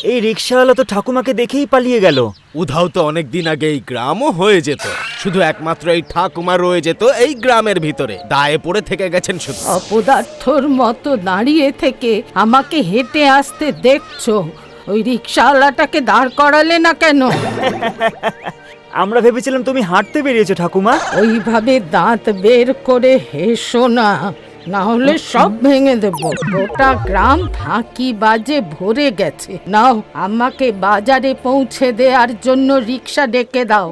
এই রিকশাওয়ালা তো ঠাকুমাকে দেখেই পালিয়ে গেল। উধাও তো অনেকদিন আগে এই গ্রামও হয়ে যেত, শুধু একমাত্র এই ঠাকুমা রয়ে যেত এই গ্রামের ভিতরে, দায়ে পড়ে থেকে গেছেন শুধু। অপদার্থর মতো দাঁড়িয়ে থেকে আমাকে হেঁটে আসতে দেখছো, ওই রিকশাওয়ালাটাকে দাঁড় করালে না কেন? আমরা ভেবেছিলাম তুমি হাঁটতে বেরিয়েছো ঠাকুমা। ওইভাবে দাঁত বের করে হেসো না, না হলে সব ভেঙে দেব। গোটা গ্রাম ফাঁকি বাজে ভরে গেছে। নাও, আমাকে বাজারে পৌঁছে দেওয়ার জন্য রিকশা ডেকে দাও।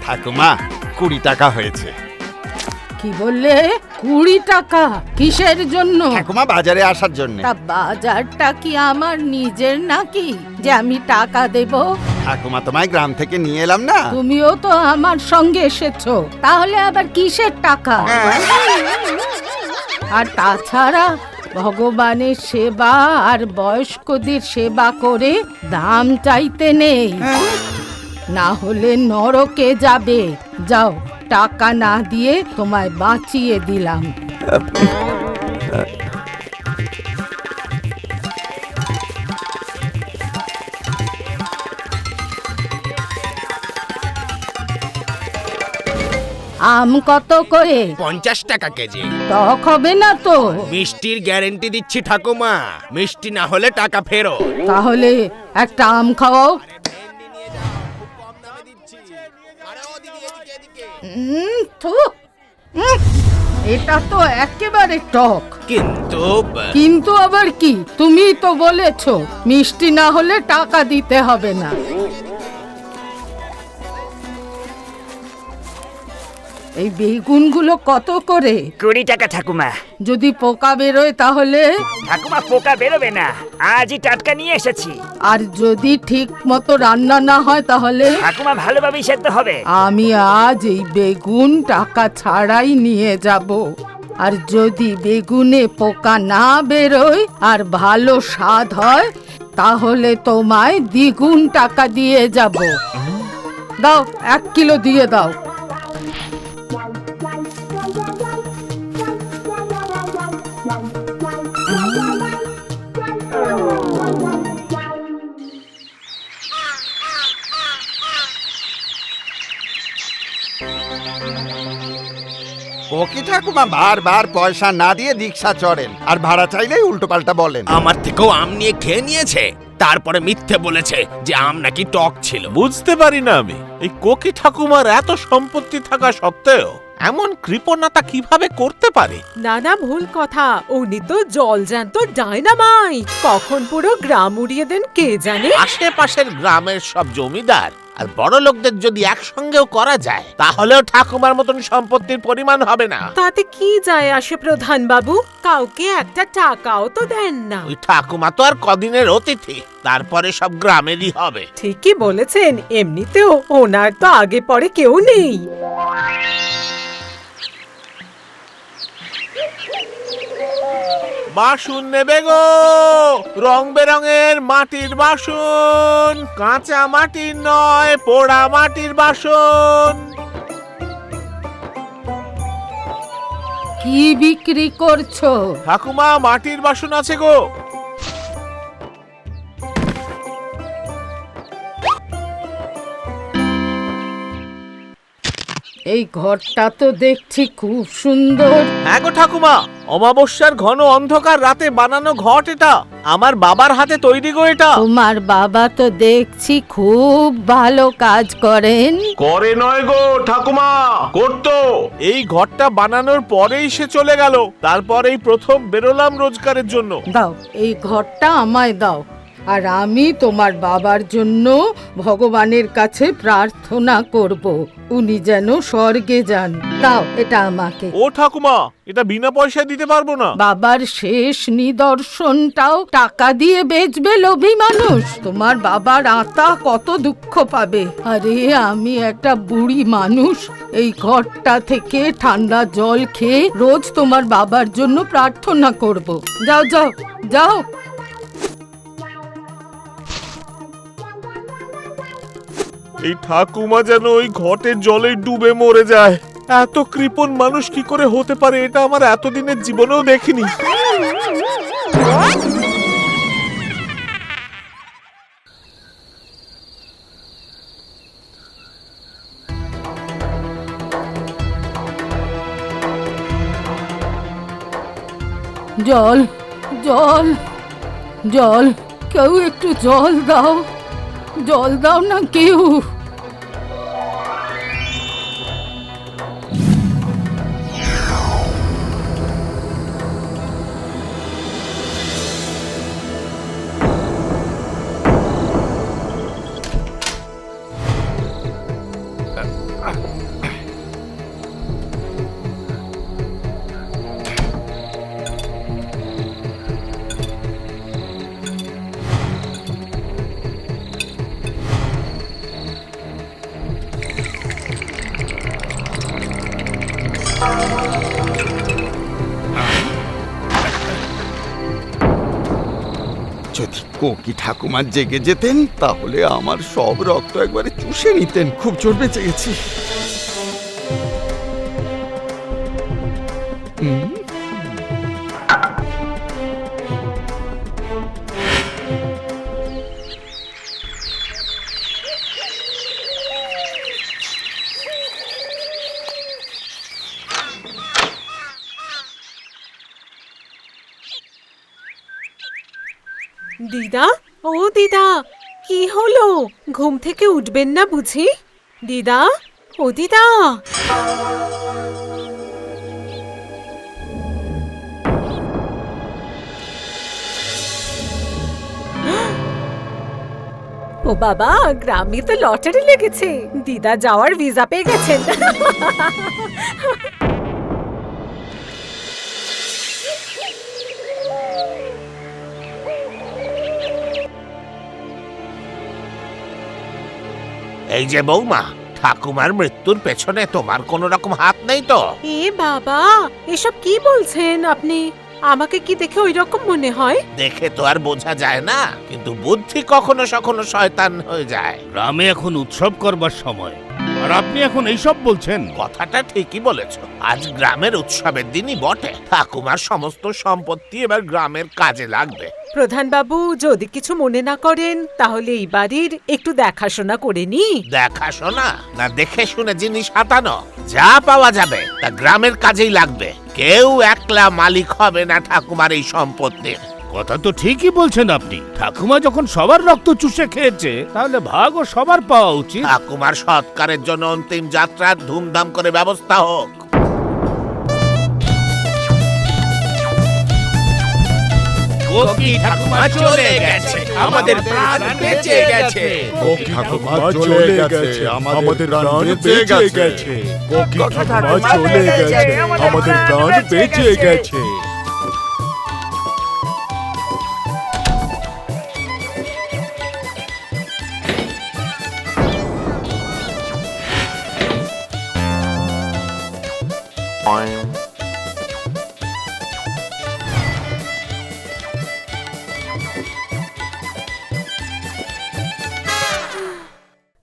ঠাকুমা 20 টাকা হয়েছে। কি বললে? 20 টাকা? কিসের জন্য? ঠাকুমা বাজারে আসার জন্য। তা বাজারটা কি আমার নিজের নাকি যে আমি টাকা দেব? ঠাকুমা তোমায় গ্রাম থেকে নিয়ে এলাম না। তুমিও তো আমার সঙ্গে এসেছো, তাহলে আবার কিসের টাকা? আর তাছাড়া ভগবানের সেবা আর বয়স্কদের সেবা করে দাম চাইতে নেই, না হলে নরকে যাবে। যাও, টাকা না দিয়ে তোমায় বাঁচিয়ে দিলাম। আম কত করে? 50 টাকা কেজি। টক হবে না তো? মিষ্টির গ্যারেন্টি দিচ্ছি ঠাকুমা, মিষ্টি না হলে টাকা ফেরো। তাহলে একটা আম খাওয়াও। থু, এটা তো একেবারে টক। কিন্তু আবার কি? তুমি তো বলেছো মিষ্টি না হলে টাকা দিতে হবে না। এই বেগুনগুলো কত করে? 20 টাকা ঠাকুমা। যদি পোকা বেরোয় তাহলে? ঠাকুমা পোকা বেরোবে না, আজই টাটকা নিয়ে এসেছি। আর যদি ঠিক মতো রান্না না হয় তাহলে? ঠাকুমা ভালোভাবেই সেদ্ধ হবে। আমি আজ এই বেগুন টাকা ছাড়াই নিয়ে যাব। আর যদি বেগুনে পোকা না বেরোয় আর ভালো স্বাদ হয় তাহলে তোমায় দ্বিগুণ টাকা দিয়ে যাব। দাও, 1 কিলো দিয়ে দাও। কোকি ঠাকুমা বারবার পয়সা না দিয়ে রিকশা চড়েন, আর ভাড়া চাইলেই উল্টো পাল্টা বলেন। আমার থেকেও আম নিয়ে খেয়ে নিয়েছে, তারপরে মিথ্যে বলেছে যে আম নাকি টক ছিল। বুঝতে পারি না আমি, এই কোকি ঠাকুমার এত সম্পত্তি থাকা সত্ত্বেও এমন কৃপণতা কিভাবে করতে পারে? নানা ভুল কথা, উনি তো জলজ্যান্ত ডায়নামাইট, কখন পুরো গ্রাম উড়িয়ে দেন কে জানে। আশেপাশের গ্রামের সব জমিদার আর বড় লোকদের যদি একসঙ্গেও করা যায় তাহলেও ঠাকুমার মতন সম্পত্তির পরিমাণ হবে না। তাতে কি যায় আসে প্রধান বাবু? কাউকে একটা টাকাও তো দেন না। ওই ঠাকুমা তো আর কদিনের অতিথি, তারপরে সব গ্রামেরই হবে। ঠিকই বলেছেন, এমনিতেও ওনার তো আগে পরে কেউ নেই। বাসন নেবে গো, রং বেরঙের মাটির বাসন, কাঁচা মাটির নয় পোড়া মাটির বাসন। কি বিক্রি করছো? ঠাকুমা মাটির বাসন আছে গো। এই ঘরটা তো দেখছি খুব সুন্দর। হ্যাঁ গো ঠাকুমা, অমাবস্যার ঘন অন্ধকার রাতে বানানো ঘট এটা, আমার বাবার হাতে তৈরি গো এটা। তোমার বাবা তো দেখছি খুব ভালো কাজ করেন। করে নয় গো ঠাকুমা, করতো। এই ঘরটা বানানোর পরেই সে চলে গেল, তারপর এই প্রথম বেরোলাম রোজগারের জন্য। দাও, এই ঘরটা আমায় দাও, আর আমি তোমার বাবার জন্য ভগবানের কাছে প্রার্থনা করব উনি যেন স্বর্গে যান। দাও এটা আমাকে। ও ঠাকুমা, এটা বিনা পয়সায় দিতে পারবো না। বাবার শেষ নিদর্শনটাও টাকা দিয়ে বেচবে লোভী মানুষ? তোমার বাবার আত্মা কত দুঃখ পাবে। আরে আমি একটা বুড়ি মানুষ, এই ঘরটা থেকে ঠান্ডা জল খেয়ে রোজ তোমার বাবার জন্য প্রার্থনা করব। যাও যাও যাও। এই ঠাকুমা যেন ওই ঘটের জলে ডুবে মরে যায়। এত কৃপণ মানুষ কি করে হতে পারে, এটা আমার এতদিনের জীবনেও দেখিনি। জল জল জল, কেউ একটু জল দাও, জল দাও না কেউ। যদি কোকি ঠাকুমা জেগে যেতেন তাহলে আমার সব রক্ত একবারে চুষে নিতেন। খুব জোর বেঁচে গেছি। দিদা, ও দিদা, কি হলো? ঘুম থেকে উঠবেন না বুঝি? দিদা, ও দিদা। ও বাবা, গ্রামে তো লটারি লেগেছে, দিদা যাওয়ার ভিসা পেয়ে গেছেন। এই যে বৌমা, ঠাকুমার মৃত্যুর পেছনে তোমার কোনো রকম হাত নেই তো? এ বাবা, এসব কি বলছেন আপনি? আমাকে কি দেখে ওই রকম মনে হয়? দেখে তো আর বোঝা যায় না, কিন্তু বুদ্ধি কখনো কখনো শয়তান হয়ে যায়। গ্রামে এখন উৎসব করবার সময়, আর আপনি এখন এইসব বলছেন? কথাটা ঠিকই বলেছো, আজ গ্রামের উৎসবের দিনই বটে। ঠাকুমার সমস্ত সম্পত্তি এবার গ্রামের কাজে লাগবে। প্রধান বাবু, যদি কিছু মনে না করেন তাহলে এই বাড়ির একটু দেখাশোনা করে নি। দেখাশোনা না, দেখে শুনে জিনিস হাতানো? যা পাওয়া যাবে তা গ্রামের কাজেই লাগবে। কেউ একলা মালিক হবে না ঠাকুমার এই সম্পত্তির। কথা তো ঠিকই বলছেন আপনি। ঠাকুমা যখন সবার রক্ত চুষে খেয়েছে, তাহলে ভাগও সবার পাওয়া উচিত। ঠাকুমার সৎকারের জন্য অন্তিম যাত্রার ধুমধাম করে ব্যবস্থা হোক। কোকি ঠাকুমা চলে গেছে, আমাদের প্রাণ বেঁচে গেছে। কোকি ঠাকুমা চলে গেছে, আমাদের প্রাণ বেঁচে গেছে। কোকি ঠাকুমা চলে গেছে, আমাদের প্রাণ বেঁচে গেছে।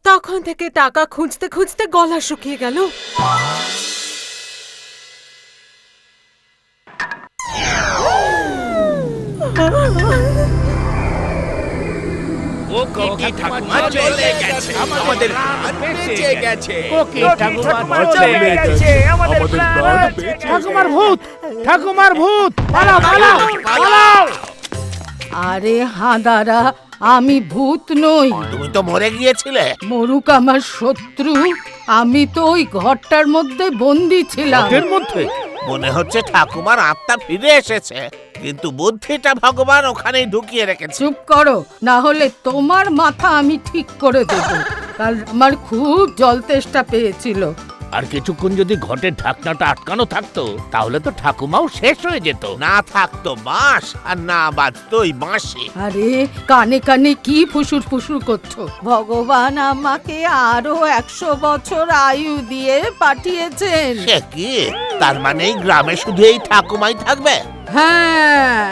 তখন থেকে টাকা খুঁজতে খুঁজতে গলা শুকিয়ে গেল। কোকি ঠাকুমা চলে গেছে, আমাদের প্রাণ বেঁচে গেছে। কোকি ঠাকুমা চলে গেছে, আমাদের প্রাণ বেঁচে গেছে। ঠাকুমার ভূত, ঠাকুমার ভূত, পালাও পালাও পালাও। আরে হাঁদারা, আমি ভূত নই। তুমি তো মরে গিয়েছিলে। মরুক আমার শত্রু, আমি তো ওই ঘরটার মধ্যে বন্দি ছিলাম। এর মধ্যে মনে হচ্ছে ঠাকুমার আত্মা ফিরে এসেছে, কিন্তু বুদ্ধিটা ভগবান ওখানেই ঢুকিয়ে রেখেছে। চুপ করো, না হলে তোমার মাথা আমি ঠিক করে দেব। কাল আমার খুব জল তেষ্টা পেয়েছিল। আর কিছুক্ষণ যদি ঘটের ঢাকনাটা আটকানো থাকতো, তাহলে তো ঠাকুমাও শেষ হয়ে যেত। না থাকতো বাঁশ আর না বাজতো ওই বাঁশি। আরে কানে কানে কি ফুসুর ফুসুর করছো? ভগবান আমাকে আরো 100 বছর আয়ু দিয়ে পাঠিয়েছেন। সে কি? তার মানে এই গ্রামে শুধু এই ঠাকুমাই থাকবে? হ্যাঁ।